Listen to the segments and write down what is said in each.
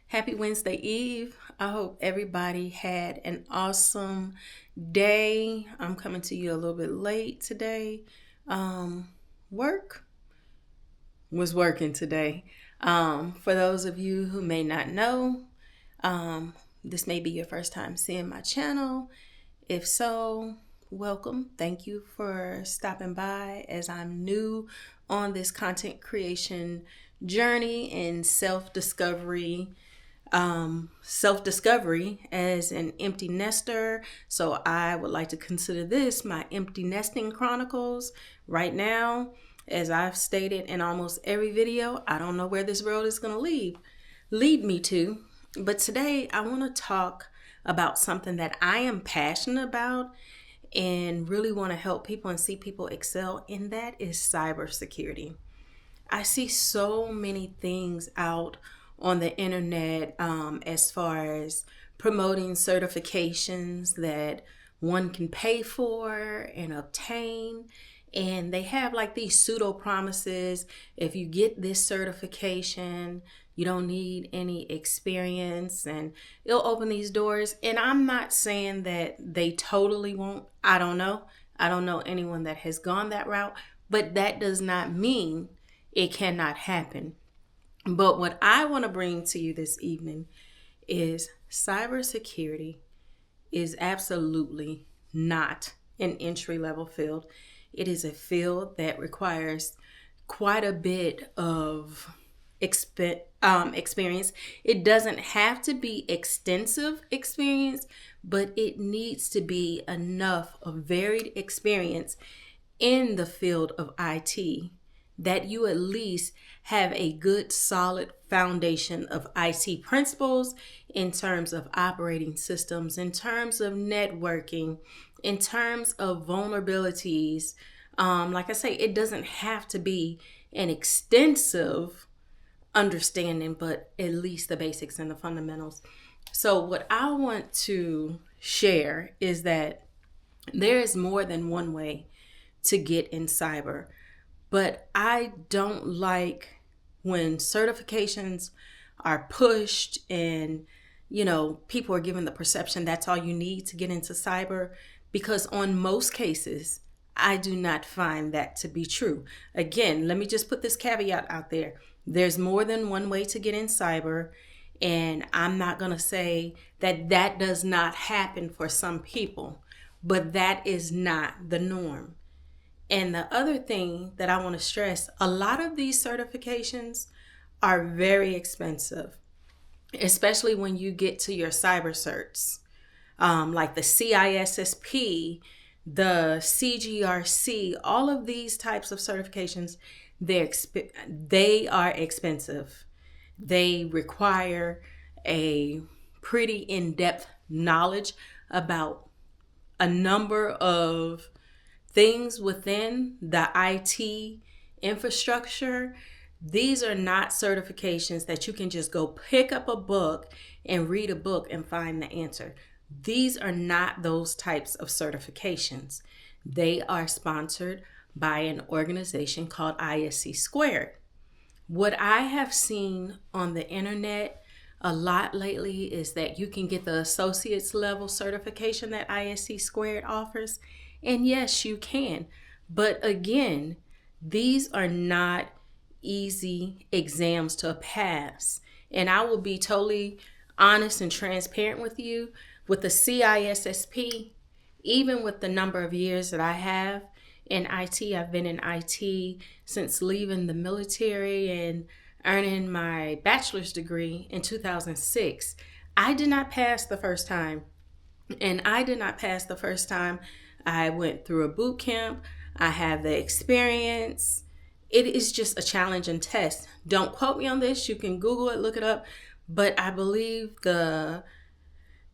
Happy Wednesday Eve. I hope everybody had an awesome day. I'm coming to you a little bit late today. Work was working today. For those of you who may not know, this may be your first time seeing my channel. If so, welcome. Thank you for stopping by as I'm new on this content creation journey and self-discovery as an empty nester. So I would like to consider this my empty nesting chronicles. Right now, as I've stated in almost every video, I don't know where this road is going to lead me to. But today I want to talk about something that I am passionate about and really want to help people and see people excel, and that is cybersecurity. I see so many things out on the internet as far as promoting certifications that one can pay for and obtain. And they have like these pseudo promises. If you get this certification, you don't need any experience and it'll open these doors. And I'm not saying that they totally won't. I don't know. I don't know anyone that has gone that route, but that does not mean it cannot happen. But what I want to bring to you this evening is cybersecurity is absolutely not an entry level field. It is a field that requires quite a bit of experience. It doesn't have to be extensive experience, but it needs to be enough of varied experience in the field of IT that you at least have a good solid foundation of IT principles in terms of operating systems, in terms of networking, in terms of vulnerabilities. Like I say, it doesn't have to be an extensive understanding, but at least the basics and the fundamentals. So what I want to share is that there is more than one way to get in cyber. But I don't like when certifications are pushed and, people are given the perception that's all you need to get into cyber, because on most cases, I do not find that to be true. Again, let me just put this caveat out there. There's more than one way to get in cyber, and I'm not going to say that that does not happen for some people, but that is not the norm. And the other thing that I want to stress, a lot of these certifications are very expensive, especially when you get to your cyber certs, like the CISSP, the CGRC, all of these types of certifications, they are expensive. They require a pretty in-depth knowledge about a number of things within the IT infrastructure. These are not certifications that you can just go pick up a book and read a book and find the answer. These are not those types of certifications. They are sponsored by an organization called ISC Squared. What I have seen on the internet a lot lately is that you can get the associate's level certification that ISC Squared offers. And yes, you can. But again, these are not easy exams to pass. And I will be totally honest and transparent with you. With the CISSP, even with the number of years that I have in IT, I've been in IT since leaving the military and earning my bachelor's degree in 2006. I did not pass the first time. And I did not pass the first time. I went through a boot camp. I have the experience. It is just a challenging test. Don't quote me on this. You can Google it, look it up. But I believe the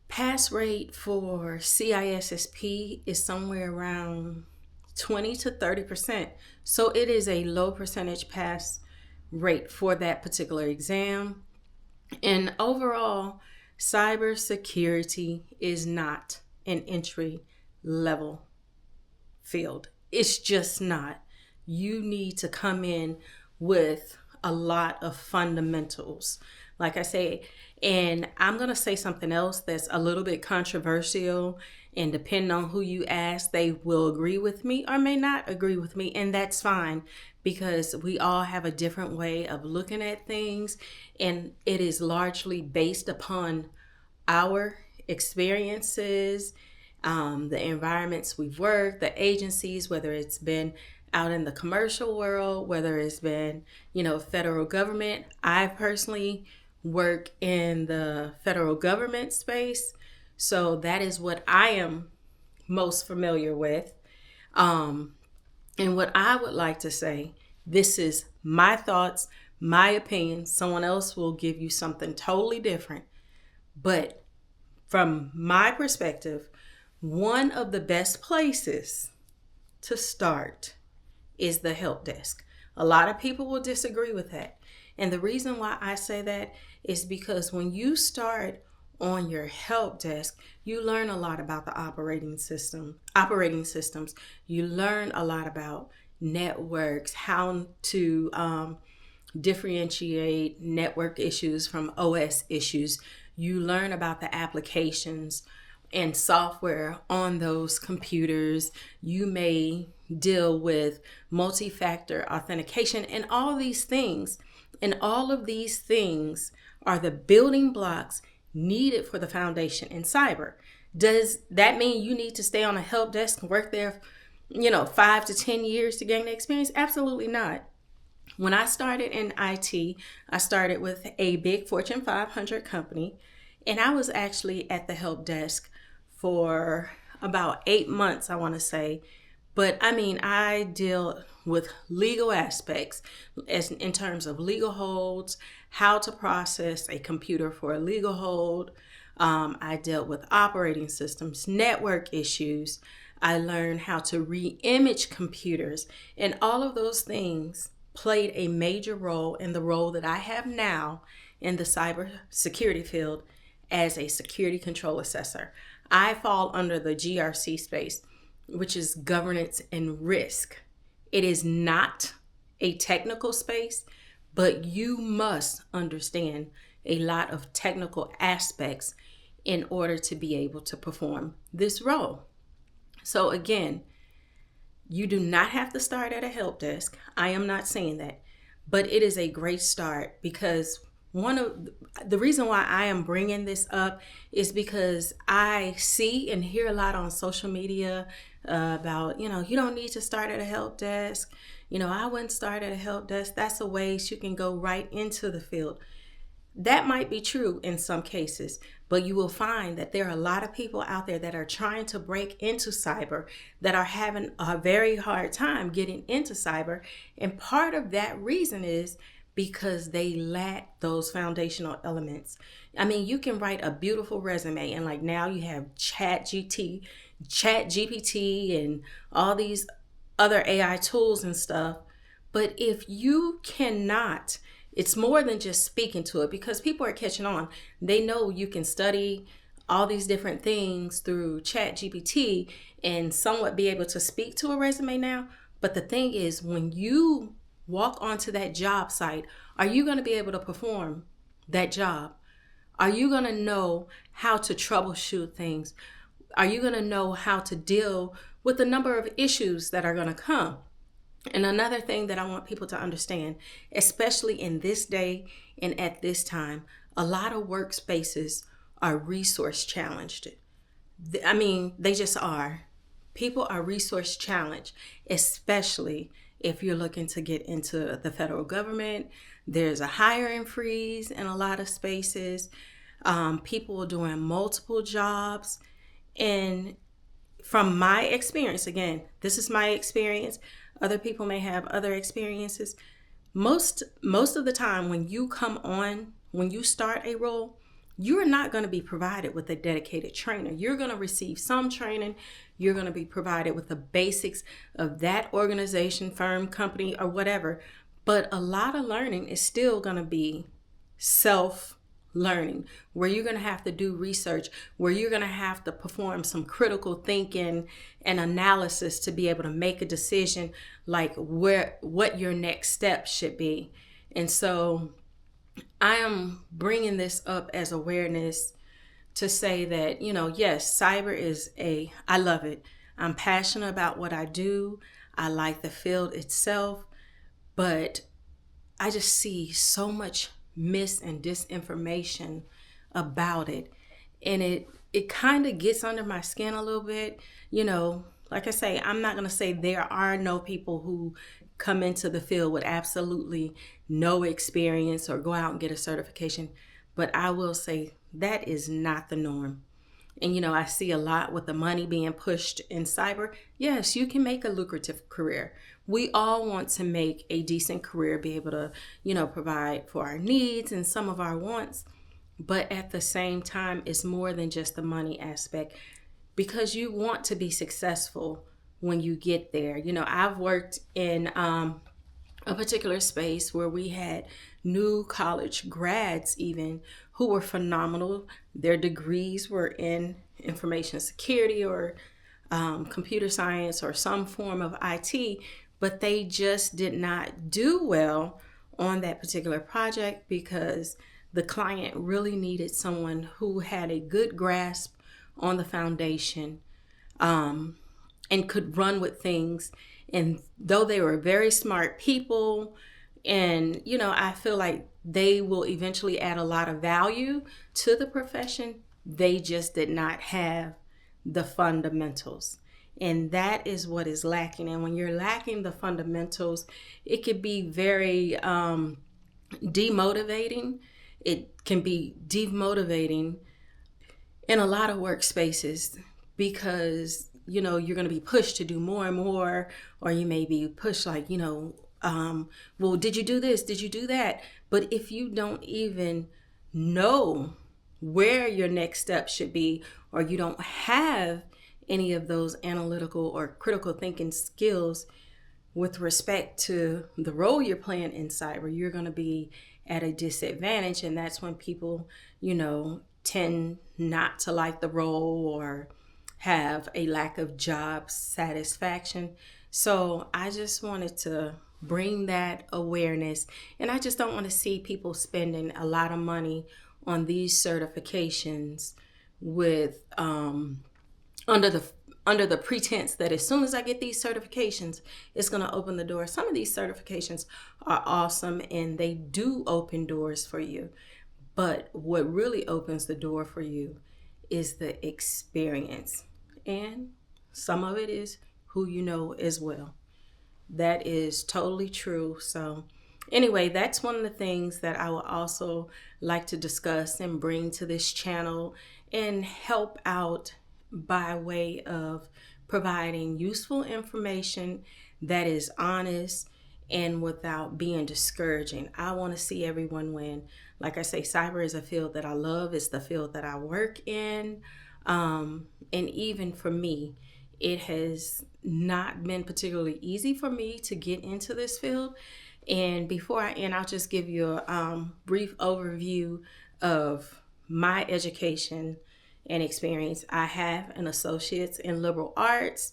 pass rate for CISSP is somewhere around 20 to 30%. So it is a low percentage pass rate for that particular exam. And overall, cybersecurity is not an entry level field. It's just not. You need to come in with a lot of fundamentals. like I said. And I'm going to say something else that's a little bit controversial. And depending on who you ask, they will agree with me or may not agree with me. And that's fine, because we all have a different way of looking at things. And it is largely based upon our experiences, the environments we've worked, the agencies, whether it's been out in the commercial world, whether it's been, federal government. I personally work in the federal government space, so that is what I am most familiar with. And what I would like to say, this is my thoughts, my opinion. Someone else will give you something totally different. But from my perspective, one of the best places to start is the help desk. A lot of people will disagree with that. And the reason why I say that is because when you start on your help desk, you learn a lot about the operating systems. You learn a lot about networks, how to differentiate network issues from OS issues. You learn about the applications and software on those computers. You may deal with multi-factor authentication and all these things. And all of these things are the building blocks needed for the foundation in cyber. Does that mean you need to stay on a help desk and work there, 5 to 10 years to gain the experience? Absolutely not. When I started in IT, I started with a big Fortune 500 company, and I was actually at the help desk for about 8 months, I want to say. But I deal with legal aspects as in terms of legal holds, how to process a computer for a legal hold. I dealt with operating systems, network issues. I learned how to re-image computers, and all of those things played a major role in the role that I have now in the cybersecurity field as a security control assessor. I fall under the GRC space, which is governance and risk. It is not a technical space, but you must understand a lot of technical aspects in order to be able to perform this role. So again, you do not have to start at a help desk. I am not saying that, but it is a great start, because one of the reason why I am bringing this up is because I see and hear a lot on social media about, you don't need to start at a help desk. I wouldn't start at a help desk. That's a waste. You can go right into the field. That might be true in some cases, but you will find that there are a lot of people out there that are trying to break into cyber that are having a very hard time getting into cyber. And part of that reason is because they lack those foundational elements. You can write a beautiful resume, and like now you have Chat GPT, and all these other AI tools and stuff. But if you cannot, it's more than just speaking to it, because people are catching on. They know you can study all these different things through Chat GPT and somewhat be able to speak to a resume now. But the thing is, when you walk onto that job site, are you going to be able to perform that job? Are you going to know how to troubleshoot things? Are you going to know how to deal with the number of issues that are going to come? And another thing that I want people to understand, especially in this day and at this time, a lot of workspaces are resource challenged. They just are. People are resource challenged, especially if you're looking to get into the federal government. There's a hiring freeze in a lot of spaces. People are doing multiple jobs. And from my experience, again, this is my experience. Other people may have other experiences. Most of the time when you start a role, you're not going to be provided with a dedicated trainer. You're going to receive some training. You're going to be provided with the basics of that organization, firm, company, or whatever. But a lot of learning is still going to be self-learning, where you're going to have to do research, where you're going to have to perform some critical thinking and analysis to be able to make a decision like what your next step should be. And so I am bringing this up as awareness to say that, yes, cyber I love it. I'm passionate about what I do. I like the field itself, but I just see so much mis and disinformation about it. And it kind of gets under my skin a little bit. Like I say, I'm not going to say there are no people who come into the field with absolutely no experience or go out and get a certification, but I will say that is not the norm. And I see a lot with the money being pushed in cyber. Yes, you can make a lucrative career. We all want to make a decent career, be able to, provide for our needs and some of our wants. But at the same time, it's more than just the money aspect, because you want to be successful when you get there. I've worked in a particular space where we had new college grads even who were phenomenal. Their degrees were in information security or computer science or some form of IT, but they just did not do well on that particular project because the client really needed someone who had a good grasp on the foundation, and could run with things. And though they were very smart people, and I feel like they will eventually add a lot of value to the profession, they just did not have the fundamentals. And that is what is lacking. And when you're lacking the fundamentals, it could be very demotivating. It can be demotivating in a lot of workspaces because you're going to be pushed to do more and more, or you may be pushed like, well, did you do this, did you do that? But if you don't even know where your next step should be, or you don't have any of those analytical or critical thinking skills with respect to the role you're playing in cyber, you're going to be at a disadvantage. And that's when people, tend not to like the role or have a lack of job satisfaction. So I just wanted to bring that awareness. And I just don't want to see people spending a lot of money on these certifications with under the pretense that as soon as I get these certifications, it's going to open the door. Some of these certifications are awesome and they do open doors for you. But what really opens the door for you is the experience. And some of it is who you know as well. That is totally true. So anyway, that's one of the things that I would also like to discuss and bring to this channel and help out by way of providing useful information that is honest and without being discouraging. I want to see everyone win. Like I say, cyber is a field that I love. It's the field that I work in. And even for me, it has not been particularly easy for me to get into this field. And before I end, I'll just give you a brief overview of my education and experience. I have an associate's in liberal arts.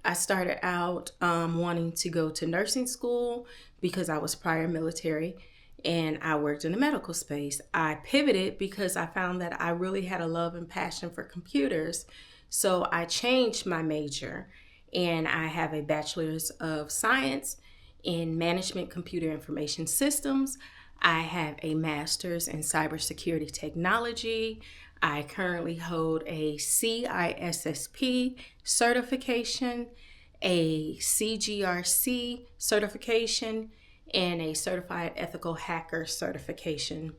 I started out wanting to go to nursing school because I was prior military and I worked in the medical space. I pivoted because I found that I really had a love and passion for computers. So I changed my major and I have a bachelor's of science in management computer information systems. I have a master's in cybersecurity technology. I currently hold a CISSP certification, a CGRC certification, and a certified ethical hacker certification.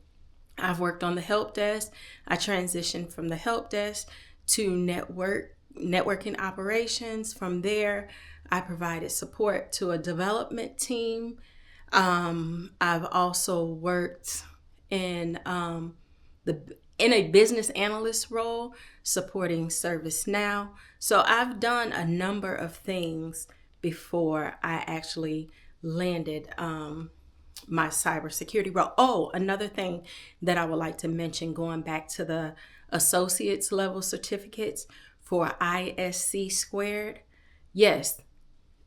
I've worked on the help desk. I transitioned from the help desk to networking operations. From there, I provided support to a development team. I've also worked in in a business analyst role supporting ServiceNow. So I've done a number of things before I actually landed my cybersecurity role. Oh, another thing that I would like to mention, going back to the associate's level certificates for ISC squared. Yes,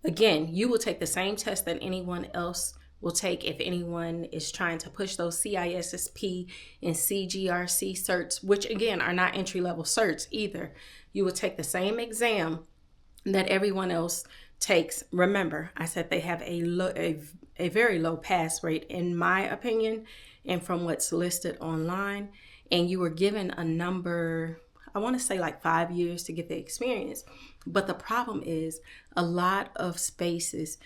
again, you will take the same test that anyone else will take, if anyone is trying to push those CISSP and CGRC certs, which again are not entry-level certs either. You will take the same exam that everyone else takes. Remember, I said they have a very low pass rate, in my opinion, and from what's listed online. And you were given a number, I want to say like 5 years to get the experience. But the problem is a lot of spaces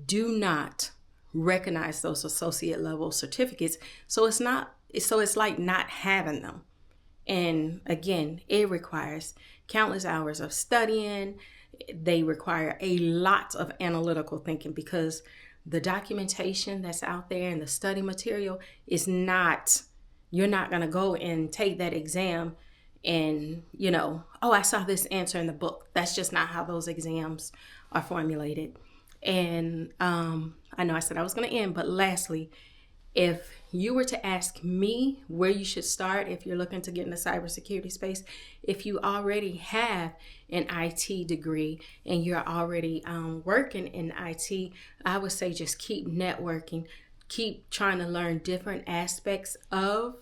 do not recognize those associate level certificates. So it's like not having them. And again, it requires countless hours of studying. They require a lot of analytical thinking, because the documentation that's out there and the study material is not, you're not going to go and take that exam and, oh, I saw this answer in the book. That's just not how those exams are formulated. And I know I said I was going to end, but lastly, if you were to ask me where you should start if you're looking to get in the cybersecurity space, if you already have an IT degree and you're already working in IT, I would say just keep networking, keep trying to learn different aspects of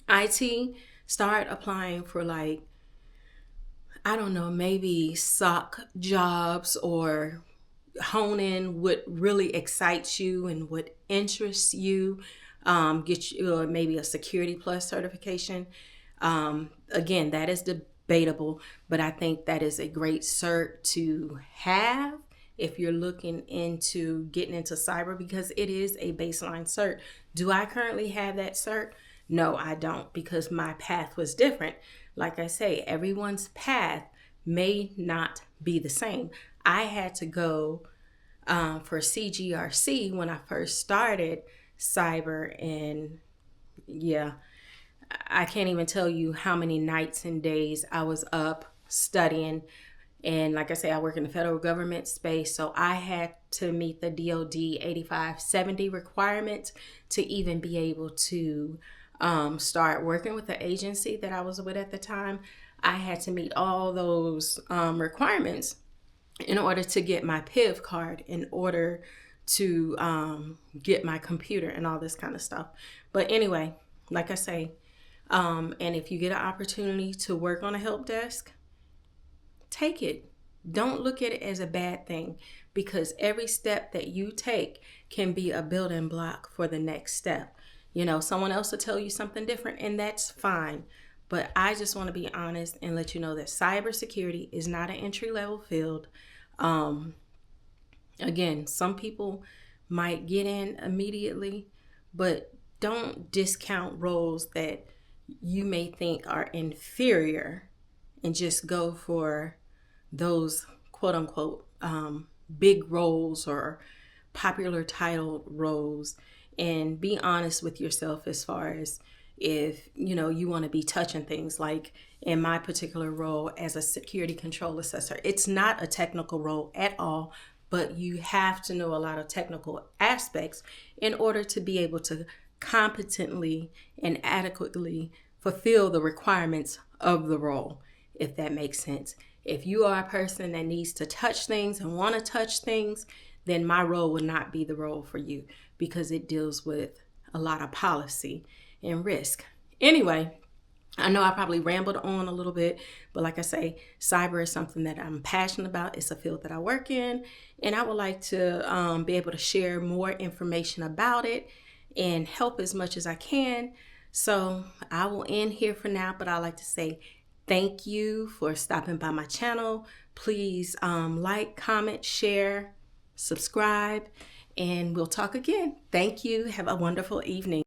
IT. Start applying for maybe SOC jobs, or hone in what really excites you and what interests you. Get you maybe a Security Plus certification. Again, that is debatable, but I think that is a great cert to have if you're looking into getting into cyber, because it is a baseline cert. Do I currently have that cert? No, I don't, because my path was different. Like I say, everyone's path may not be the same. I had to go for CGRC when I first started cyber, and yeah, I can't even tell you how many nights and days I was up studying. And like I say, I work in the federal government space, so I had to meet the DoD 8570 requirement to even be able to start working with the agency that I was with at the time. I had to meet all those requirements in order to get my PIV card, in order to get my computer and all this kind of stuff. But anyway, like I say, and if you get an opportunity to work on a help desk, take it. Don't look at it as a bad thing, because every step that you take can be a building block for the next step. Someone else will tell you something different, and that's fine. But I just want to be honest and let you know that cybersecurity is not an entry-level field. Again, some people might get in immediately, but don't discount roles that you may think are inferior and just go for those quote unquote big roles or popular titled roles. And be honest with yourself as far as if you want to be touching things. Like in my particular role as a security control assessor, it's not a technical role at all, but you have to know a lot of technical aspects in order to be able to competently and adequately fulfill the requirements of the role, if that makes sense. If you are a person that needs to touch things and want to touch things, then my role would not be the role for you, because it deals with a lot of policy and risk. Anyway, I know I probably rambled on a little bit, but like I say, cyber is something that I'm passionate about. It's a field that I work in, and I would like to be able to share more information about it and help as much as I can. So I will end here for now, but I'd like to say thank you for stopping by my channel. Please like, comment, share, subscribe, and we'll talk again. Thank you. Have a wonderful evening.